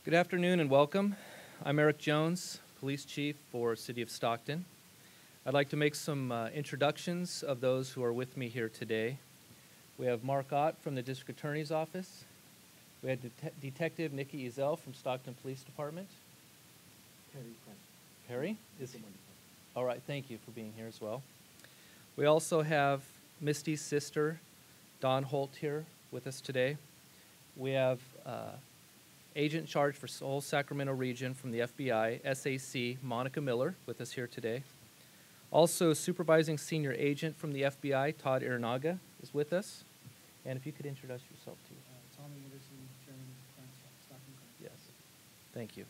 Good afternoon and welcome. I'm Eric Jones, Police Chief for City of Stockton. I'd like to make some introductions of those who are with me here today. We have Mark Ott from the District Attorney's Office. We have Detective Nikki Ezel from Stockton Police Department. Perry? All right, thank you for being here as well. We also have Misty's sister, Dawn Holt, here with us today. We have Agent in Charge for Seoul Sacramento Region from the FBI, SAC, Monica Miller, with us here today. Also, Supervising Senior Agent from the FBI, Todd Iranaga, is with us. And if you could introduce yourself too. Tommy Anderson, Chairman of Stockton. Yes, thank you.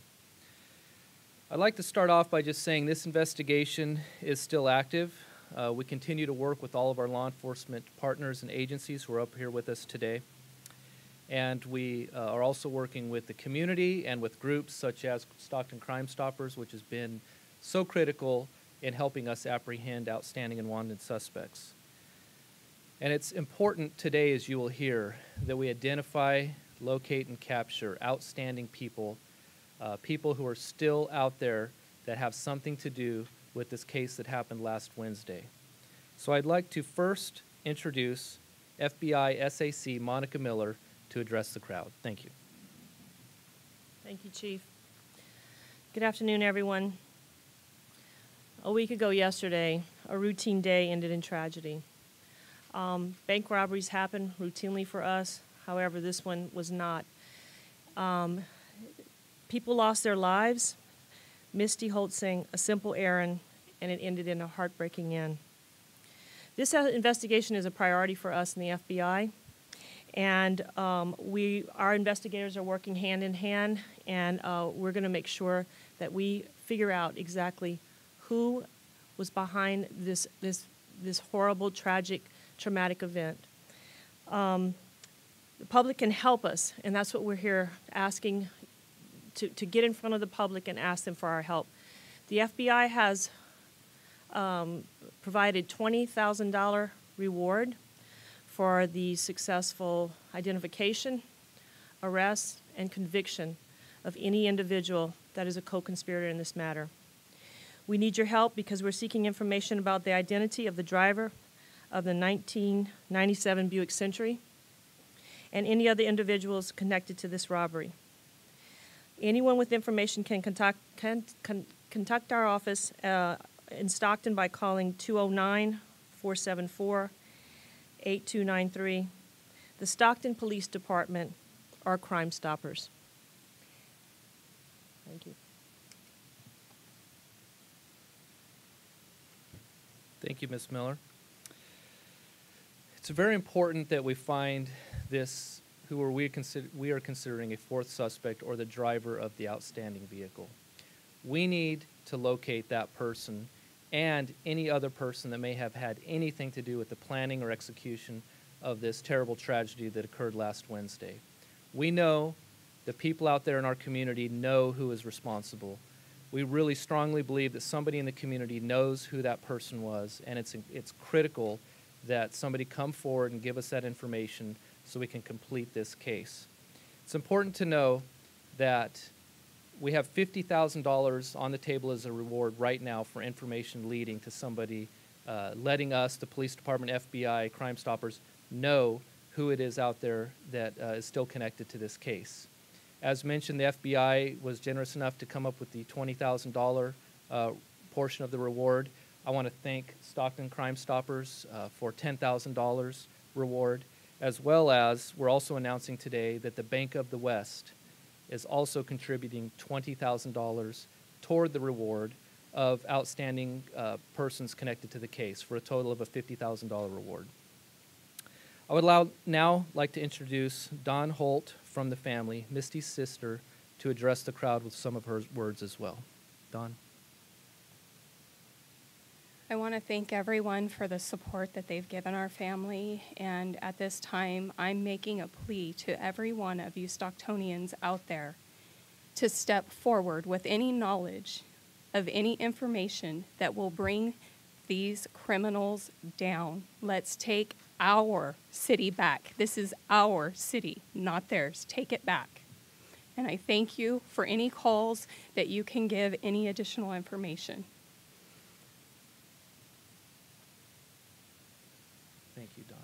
I'd like to start off by just saying this investigation is still active. We continue to work with all of our law enforcement partners and agencies who are up here with us today. And we are also working with the community and with groups such as Stockton Crime Stoppers, which has been so critical in helping us apprehend outstanding and wanted suspects. And it's important today, as you will hear, that we identify, locate, and capture outstanding people, people who are still out there that have something to do with this case that happened last Wednesday. So I'd like to first introduce FBI SAC Monica Miller to address the crowd. Thank you. Thank you, Chief. Good afternoon, everyone. A week ago yesterday, a routine day ended in tragedy. Bank robberies happen routinely for us. However, this one was not. People lost their lives. Misty Holt-Singh, a simple errand, and it ended in a heartbreaking end. This investigation is a priority for us in the FBI. And our investigators are working hand in hand, and we're going to make sure that we figure out exactly who was behind this horrible, tragic, traumatic event. The public can help us, and that's what we're here asking, to get in front of the public and ask them for our help. The FBI has provided $20,000 reward for the successful identification, arrest, and conviction of any individual that is a co-conspirator in this matter. We need your help because we're seeking information about the identity of the driver of the 1997 Buick Century and any other individuals connected to this robbery. Anyone with information can contact our office in Stockton by calling 209-474-8293, the Stockton Police Department, or Crime Stoppers. Thank you. Thank you, Ms. Miller. It's very important that we find this, we are considering a fourth suspect or the driver of the outstanding vehicle. We need to locate that person and any other person that may have had anything to do with the planning or execution of this terrible tragedy that occurred last Wednesday. We know the people out there in our community know who is responsible. We really strongly believe that somebody in the community knows who that person was, and it's critical that somebody come forward and give us that information so we can complete this case. It's important to know that we have $50,000 on the table as a reward right now for information leading to somebody letting us, the police department, FBI, Crime Stoppers, know who it is out there that is still connected to this case. As mentioned, the FBI was generous enough to come up with the $20,000 portion of the reward. I want to thank Stockton Crime Stoppers for $10,000 reward, as well as we're also announcing today that the Bank of the West is also contributing $20,000 toward the reward of outstanding persons connected to the case for a total of a $50,000 reward. I would now like to introduce Dawn Holt from the family, Misty's sister, to address the crowd with some of her words as well. Dawn. I want to thank everyone for the support that they've given our family, and at this time, I'm making a plea to every one of you Stocktonians out there to step forward with any knowledge of any information that will bring these criminals down. Let's take our city back. This is our city, not theirs. Take it back. And I thank you for any calls that you can give any additional information. Thank you, Don.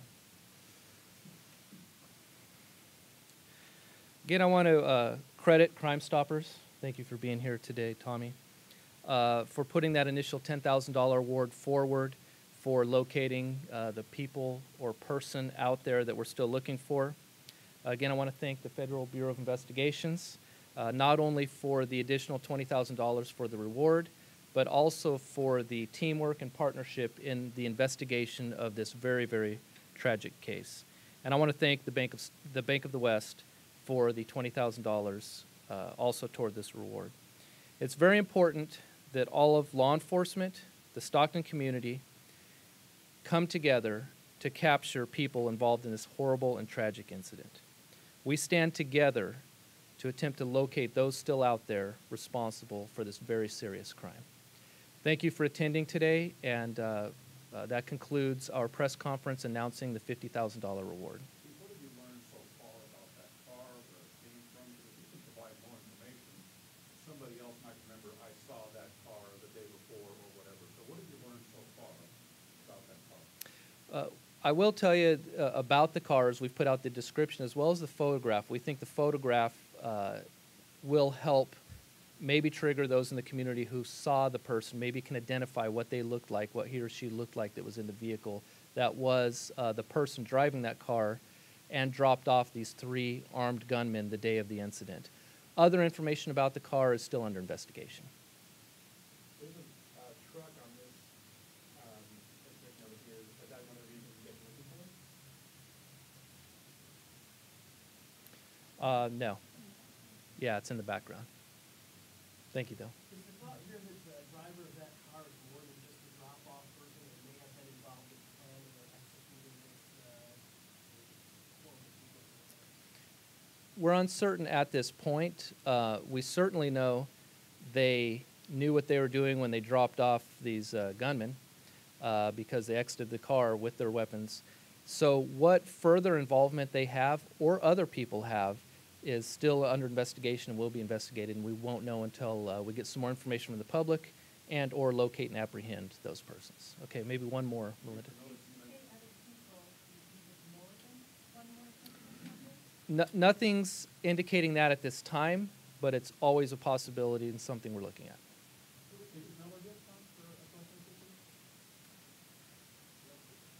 Again, I want to credit Crime Stoppers. Thank you for being here today, Tommy, for putting that initial $10,000 award forward for locating the people or person out there that we're still looking for. Again, I want to thank the Federal Bureau of Investigations, not only for the additional $20,000 for the reward, but also for the teamwork and partnership in the investigation of this very, very tragic case. And I want to thank the Bank of the West for the $20,000 also toward this reward. It's very important that all of law enforcement, the Stockton community, come together to capture people involved in this horrible and tragic incident. We stand together to attempt to locate those still out there responsible for this very serious crime. Thank you for attending today, and that concludes our press conference announcing the $50,000 reward. What have you learned so far about that car, where it came from? Because if you can provide more information, somebody else might remember, I saw that car the day before or whatever. So what have you learned so far about that car? I will tell you about the cars. We've put out the description as well as the photograph. We think the photograph will help maybe trigger those in the community who saw the person, maybe can identify what they looked like, what he or she looked like that was in the vehicle. That was the person driving that car and dropped off these 3 armed gunmen the day of the incident. Other information about the car is still under investigation. There's a truck on this description over here. Is that one of the reasons you get looking for it? No. Yeah, it's in the background. Thank you, Bill. Is the thought here that the driver of that car is more than just a drop-off person that may have been involved with planning or executing this horrible people? We're uncertain at this point. We certainly know they knew what they were doing when they dropped off these gunmen because they exited the car with their weapons. So what further involvement they have or other people have is still under investigation and will be investigated, and we won't know until we get some more information from the public and or locate and apprehend those persons. Okay, maybe one more, Melinda. Nothing's indicating that at this time, but it's always a possibility and something we're looking at.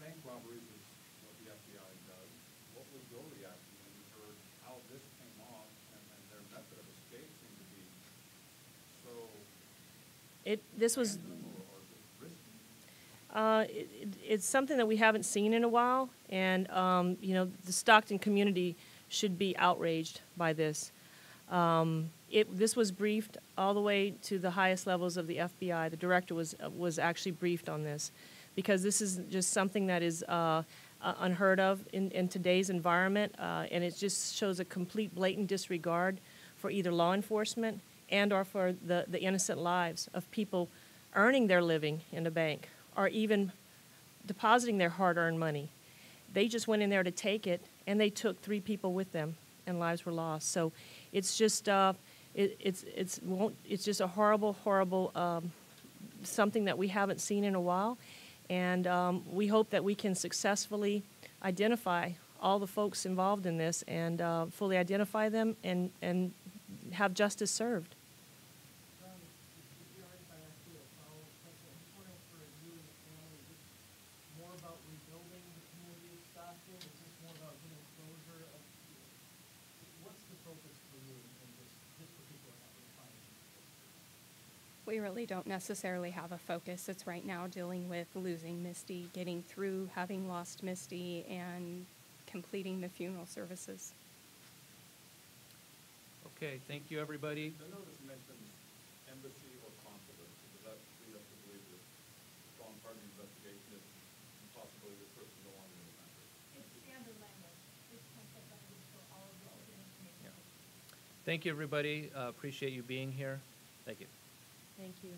Bank robberies is what the FBI does. What was your reaction when you heard how this came off and their method of escape seemed to be so This was or risky? it's something that we haven't seen in a while, and you know, the Stockton community should be outraged by this. This was briefed all the way to the highest levels of the FBI. The director was actually briefed on this, because this is just something that is unheard of in today's environment, and it just shows a complete blatant disregard for either law enforcement and or for the innocent lives of people earning their living in a bank or even depositing their hard-earned money. They just went in there to take it, and they took 3 people with them, and lives were lost. So it's just it's just a horrible, horrible something that we haven't seen in a while, and we hope that we can successfully identify all the folks involved in this and fully identify them and have justice served. Ron, if you're all right if I ask you a follow-up question, I'm just wondering for you and the family, is this more about rebuilding the community of Stockton? Is this more about getting closure of, what's the focus for you in this particular effort? We really don't necessarily have a focus. It's right now dealing with losing Misty, getting through having lost Misty, and completing the funeral services. Okay, thank you, everybody. The notice mentions embassy or consulate. Does that lead us to believe that a strong part of the investigation is possibly this person no longer in the country? It's standard language. It's concept language for all of the open information. Thank you, everybody. Appreciate you being here. Thank you. Thank you.